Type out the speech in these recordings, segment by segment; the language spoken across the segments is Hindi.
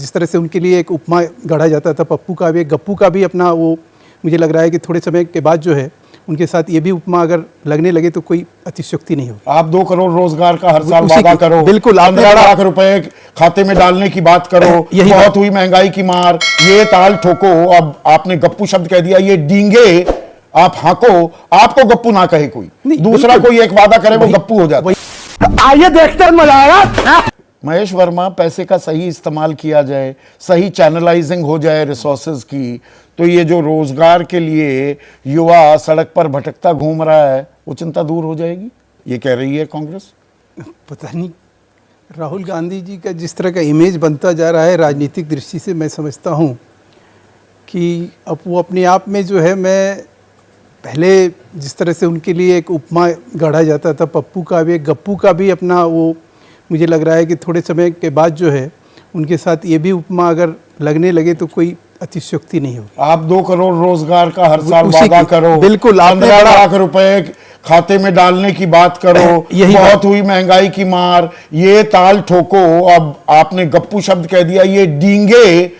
जिस तरह से उनके लिए एक उपमा गढ़ा जाता था पप्पू का भी, गप्पू का भी अपना वो, मुझे लग रहा है कि थोड़े समय के बाद जो है उनके साथ ये भी उपमा अगर लगने लगे तो कोई अतिशयोक्ति नहीं होगी। आप 2 करोड़ रोजगार का हर साल वादा करो, बिल्कुल 15 लाख रुपए खाते में डालने की बात करो, बहुत हुई महंगाई की मार, ये ताल ठोको। अब आपने गप्पू शब्द कह दिया, ये डींगे आप हाको, आपको गप्पू ना कहे कोई, दूसरा कोई एक वादा करे वो गप्पू हो जाता है। आइए देखते हैं मजा। महेश वर्मा, पैसे का सही इस्तेमाल किया जाए, सही चैनलाइजिंग हो जाए रिसोर्सेज की, तो ये जो रोजगार के लिए युवा सड़क पर भटकता घूम रहा है वो चिंता दूर हो जाएगी, ये कह रही है कांग्रेस। पता नहीं, राहुल गांधी जी का जिस तरह का इमेज बनता जा रहा है राजनीतिक दृष्टि से, मैं समझता हूँ कि अब वो अपने आप में जो है, मैं पहले जिस तरह से उनके लिए एक उपमा गढ़ा जाता था पप्पू का भी, गप्पू का भी अपना वो, मुझे लग रहा है कि थोड़े समय के बाद जो है उनके साथ ये भी उपमा अगर लगने लगे तो कोई अतिशयोक्ति नहीं होगी। आप 2 करोड़ रोजगार का हर साल वादा करो, बिल्कुल 15 लाख रुपए खाते में डालने की बात करो, बहुत हुई महंगाई की मार, ये ताल ठोको। अब आपने गप्पू शब्द कह दिया, ये डींगे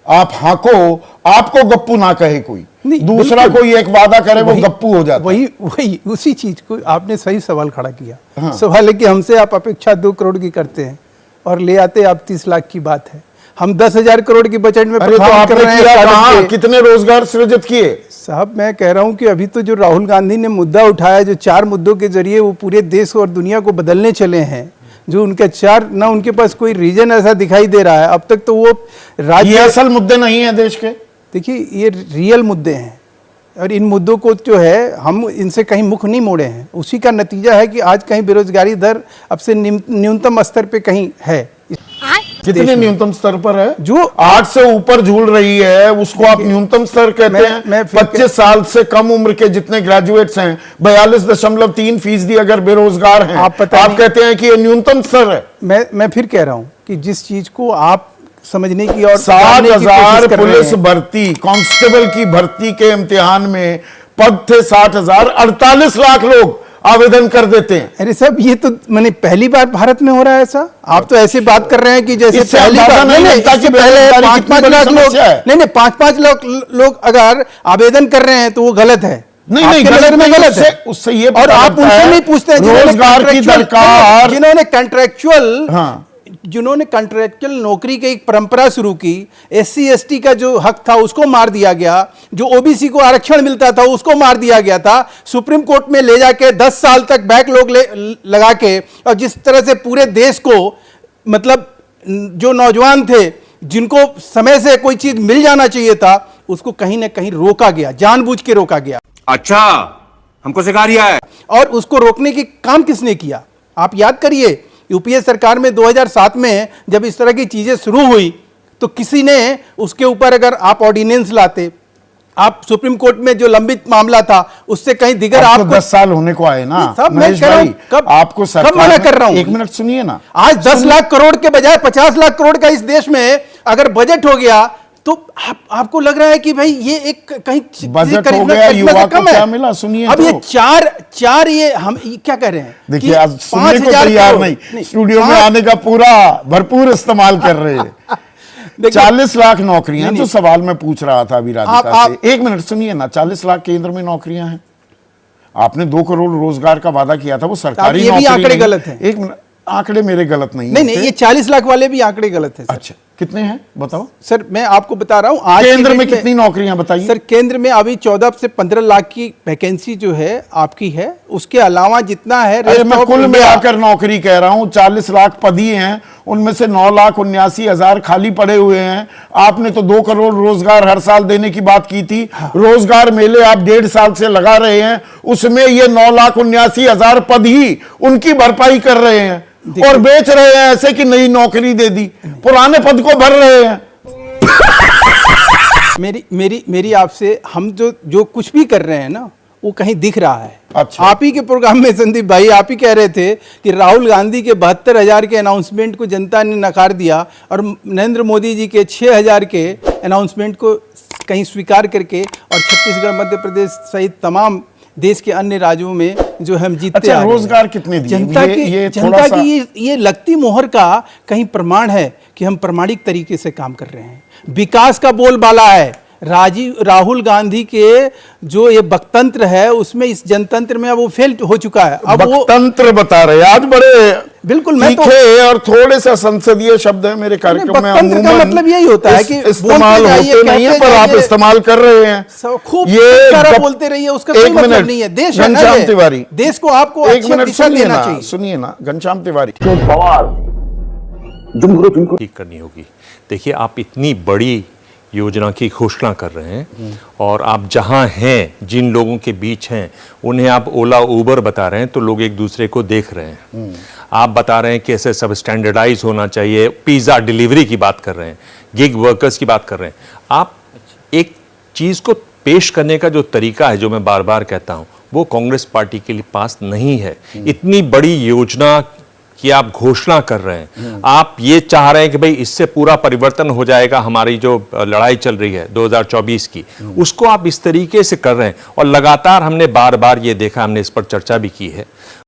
आप हाको, आपको गप्पू ना कहे कोई, दूसरा कोई एक वादा करे वो गप्पू हो जाता है। वही उसी चीज को आपने सही सवाल खड़ा किया। हाँ। सवाल है कि हमसे आप अपेक्षा 2 करोड़ की करते हैं और ले आते आप 30 लाख की बात है। हम 10,000 करोड़ की बजट में कर रहे हैं, कितने रोजगार सृजित किए? साहब, मैं कह रहा हूं कि अभी तो जो राहुल गांधी ने मुद्दा उठाया, जो 4 मुद्दों के जरिए वो पूरे देश और दुनिया को बदलने चले हैं, जो उनके 4 ना उनके पास कोई रीजन ऐसा दिखाई दे रहा है अब तक, तो वो ये असल मुद्दे नहीं है देश के। देखिए, ये रियल मुद्दे हैं और इन मुद्दों को जो है हम इनसे कहीं मुख नहीं मोड़े हैं। उसी का नतीजा है कि आज कहीं बेरोजगारी दर अब से न्यूनतम स्तर पे कहीं है। कितने न्यूनतम स्तर पर है? जो 8 से ऊपर झूल रही है उसको आप न्यूनतम स्तर कहते हैं। 25 साल से कम उम्र के जितने ग्रेजुएट्स हैं 42.3% अगर बेरोजगार हैं, आप कहते हैं कि ये न्यूनतम स्तर है। मैं फिर कह रहा हूं कि जिस चीज को आप समझने की और 60,000 पुलिस भर्ती, कांस्टेबल की भर्ती के इम्तिहान में पद थे 60,000, 48 लाख लोग आवेदन कर देते हैं। अरे साहब, ये तो मैंने पहली बार भारत में हो रहा है ऐसा। आप तो ऐसे बात कर रहे हैं कि जैसे पहली बार नहीं, पहले 5-5 लाख लोग, नहीं 5-5 लोग अगर आवेदन कर रहे हैं तो वो गलत है। नहीं गलत में गलत है, उससे ये और आप उनसे नहीं पूछते रोजगार की दरकार, जिन्होंने कॉन्ट्रैक्चुअल नौकरी की एक परंपरा शुरू की, SC ST का जो हक था उसको मार दिया गया, जो OBC को आरक्षण मिलता था उसको मार दिया गया था, सुप्रीम कोर्ट में ले जाके 10 साल तक बैकलॉग लगा के, और जिस तरह से पूरे देश को, मतलब जो नौजवान थे जिनको समय से कोई चीज मिल जाना चाहिए था, उसको कहीं ना कहीं रोका गया, जानबूझ के रोका गया। अच्छा, हमको सिखा रिया है। और उसको रोकने के काम किसने किया? आप याद करिए, यूपीए सरकार में 2007 में जब इस तरह की चीजें शुरू हुई तो किसी ने उसके ऊपर, अगर आप ऑर्डिनेंस लाते, आप सुप्रीम कोर्ट में जो लंबित मामला था उससे कहीं दिगर, आपको 10 साल होने को आए ना महेश भाई, कब आपको कब मना कर रहा हूं? 1 मिनट सुनिए ना। आज 10 लाख करोड़ के बजाय 50 लाख करोड़ का इस देश में अगर बजट हो गया तो आपको लग रहा है कि भाई ये एक कहीं बजट हो गया, युवा को क्या मिला? सुनिए अब तो। ये चार ये हम क्या कह रहे हैं? देखिए, आज सुनने को तैयार नहीं, स्टूडियो में आने का पूरा भरपूर इस्तेमाल कर रहे हैं। 40 लाख नौकरियां, जो सवाल मैं पूछ रहा था अभी राधिका से, 1 मिनट सुनिए ना। 40 लाख केंद्र में नौकरियां हैं, आपने 2 करोड़ रोजगार का वादा किया था, वो सरकारी नौकरी। ये भी आंकड़े गलत है। 1 मिनट, आंकड़े मेरे गलत नहीं नहीं, ये 40 लाख वाले भी आंकड़े गलत है। अच्छा, कितने हैं बताओ सर? मैं आपको बता रहा हूं, आज केंद्र में कितनी नौकरियां बताइए सर। केंद्र में अभी 14 से 15 लाख की वैकेंसी जो है आपकी है, उसके अलावा जितना है मैं कुल मिलाकर नौकरी कह रहा हूं। 40 लाख पद ही हैं, उनमें से 9,79,000 खाली पड़े हुए हैं। आपने तो 2 करोड़ रोजगार हर साल देने की बात की थी। रोजगार मेले आप 1.5 साल से लगा रहे हैं, उसमें ये 9,79,000 पद ही उनकी भरपाई कर रहे हैं और बेच रहे हैं ऐसे कि नई नौकरी दे दी, पुराने पद को भर रहे हैं। मेरी आपसे, हम जो कुछ भी कर रहे हैं ना, वो कहीं दिख रहा है। अच्छा। आप ही के प्रोग्राम में संदीप भाई आप ही कह रहे थे कि राहुल गांधी के 72,000 के अनाउंसमेंट को जनता ने नकार दिया और नरेंद्र मोदी जी के 6,000 के अनाउंसमेंट को कहीं स्वीकार करके, और छत्तीसगढ़, मध्य प्रदेश सहित तमाम देश के अन्य राज्यों में जो हम जीतते अच्छा, आ रहे हैं। रोजगार कितने दिए? जनता ये की थोड़ा सा ये लगती मोहर का कहीं प्रमाण है कि हम प्रामाणिक तरीके से काम कर रहे हैं। विकास का बोलबाला है। राहुल गांधी के जो ये बकतंत्र है उसमें इस जनतंत्र में अब वो फेल हो चुका है। अब वो बकतंत्र बता रहे हैं आज, बड़े बिल्कुल मैं तो तीखे और थोड़े सा संसदीय शब्द है मेरे कार्यक्रम में। बकतंत्र का अमूमन मतलब यही होता है कि इस्तेमाल बोलते जाइए, होते नहीं है, कहते पर आप जाइए, इस्तेमाल कर रहे हैं। खूब ये सारा गप- बोलते रहिए, उसका कोई एक मतलब मिनट, नहीं है। देश है ना घनश्याम ये। तिवारी, देश को आपको एक अच्छी मिनट दिशा सुनिए देना ना, चाहिए। सुनिए ना घनश्याम तिवारी। ठीक करनी होगी। देखिए, आप इतनी बड़ी योजना की घोषणा कर रहे हैं और आप जहां हैं, जिन लोगों के बीच हैं, उन्हें आप ओला उबर बता रहे हैं, तो लोग एक दूसरे को देख रहे हैं। आप बता रहे हैं कि ऐसे सब स्टैंडर्डाइज होना चाहिए, पिज़्ज़ा डिलीवरी की बात कर रहे हैं, गिग वर्कर्स की बात कर रहे हैं। आप एक चीज़ को पेश करने का जो तरीका है, जो मैं बार बार कहता हूं, वो कांग्रेस पार्टी के लिए पास नहीं है। इतनी बड़ी योजना कि आप घोषणा कर रहे हैं, आप ये चाह रहे हैं कि भाई इससे पूरा परिवर्तन हो जाएगा, हमारी जो लड़ाई चल रही है 2024 की, उसको आप इस तरीके से कर रहे हैं। और लगातार हमने बार बार ये देखा, हमने इस पर चर्चा भी की है,